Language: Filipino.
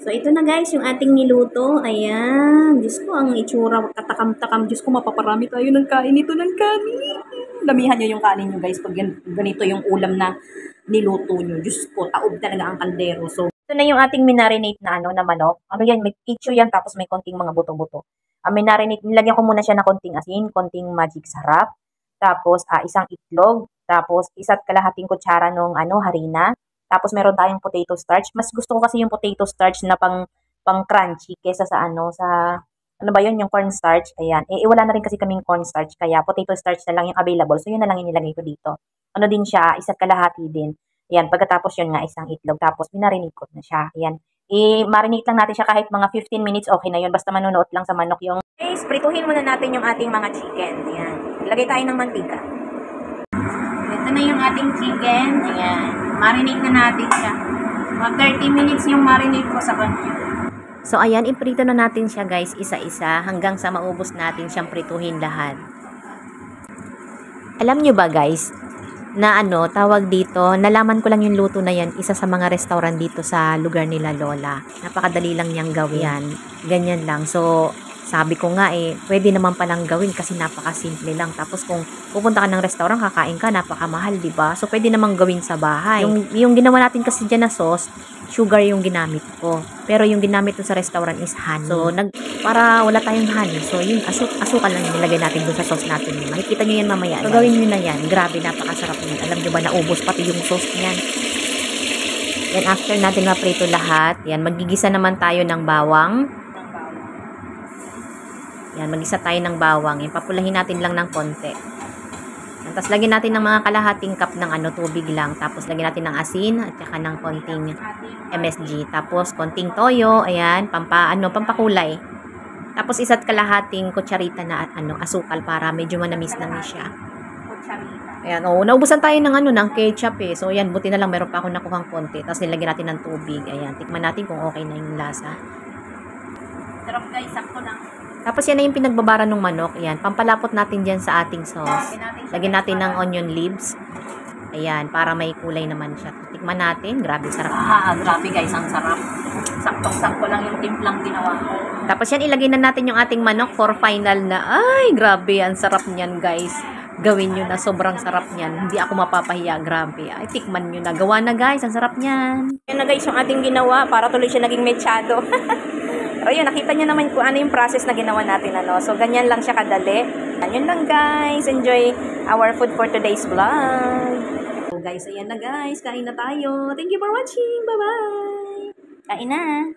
So, ito na guys, yung ating niluto. Ayan. Diyos ko, ang itsura, katakam-takam. Diyos ko, mapaparami tayo ng kain. Ito ng kanin. Damihan nyo yung kanin nyo guys pag ganito yung ulam na niluto nyo. Diyos ko, taob talaga ang kaldero. So, ito na yung ating minarinate na na manok. Ano yan, may kitcho yan, tapos may konting mga buto-buto. Minarinate, nilagyan ko muna siya na konting asin, konting magic sarap, tapos isang itlog, tapos isa't kalahating kutsara ng harina. Tapos meron tayong potato starch. Mas gusto ko kasi yung potato starch na pang crunchy kaysa sa ano ba yun, yung cornstarch. Ayan. Wala na rin kasi kaming cornstarch kaya potato starch na lang yung available. So yun na lang yung nilagay ko dito. Ano din siya, isa't kalahati din. Ayan, pagkatapos yun nga isang itlog. Tapos minarinate ko na siya. Ayan. I-marinate lang natin siya kahit mga 15 minutes, okay na yun. Basta manunuot lang sa manok yung... Okay, sprituhin muna natin yung ating mga chicken. Ayan. Ilagay tayo ng mantika. Ito na yung ating chicken. Ayan. Marinate na natin siya. Mga 30 minutes yung marinate ko sa kanya. So, ayan. Iprito na natin siya, guys, isa-isa hanggang sa maubos natin siyang prituhin lahat. Alam nyo ba, guys, na tawag dito, nalaman ko lang yung luto na yan, isa sa mga restaurant dito sa lugar nila Lola. Napakadali lang niyang gawin. Yan. Ganyan lang. So, sabi ko nga pwede naman palang gawin kasi napakasimple lang. Tapos kung pupunta ka ng restaurant, kakain ka, napakamahal, di ba? So, pwede naman gawin sa bahay. Yung ginawa natin kasi dyan na sauce, sugar yung ginamit ko. Pero yung ginamit ko sa restaurant is honey. So, para wala tayong honey. So, yung asukal lang yung nilagay natin dun sa sauce natin. Makikita nyo yan mamaya. So, gawin nyo na yan. Grabe, napakasarap yan. Alam nyo ba, naubos pati yung sauce niyan. Yan, after natin maprito lahat, yan, magigisa naman tayo ng bawang. Yan, mag-isa tayo ng bawang. Yan, papulahin natin lang ng konti. Yan, tapos lagyan natin ng mga kalahating cup ng tubig lang. Tapos lagyan natin ng asin at saka ng konting MSG. Tapos konting toyo, ayan, pampakulay. Tapos isa't kalahating kutsarita na asukal para medyo manamis-namis siya. Ayan, naubusan tayo ng ng ketchup So, ayan, buti na lang meron pa ako nakuhang konti. Tapos nilagyan natin ng tubig. Ayan, tikman natin kung okay na yung lasa. Sarap guys, sakto lang. Tapos yan na yung pinagbabara ng manok. Ayan, pampalapot natin dyan sa ating sauce. Lagyan natin ng onion leaves. Ayan, para may kulay naman siya. Tikman natin. Grabe, sarap. Grabe guys, ang sarap. Saktong-sakto lang yung timplang ginawa ko. Tapos yan, ilagay na natin yung ating manok for final na. Ay, grabe, ang sarap niyan guys. Gawin nyo na, sobrang sarap niyan. Hindi ako mapapahiya, grabe. Ay, tikman nyo na. Gawa na guys, ang sarap niyan. Yan na guys, yung ating ginawa para tuloy siya naging mechado. Pero yun, nakita nyo naman kung ano yung process na ginawa natin. So, ganyan lang siya kadali. Yun lang guys. Enjoy our food for today's vlog. So guys, ayan na guys. Kain na tayo. Thank you for watching. Bye-bye. Kain na.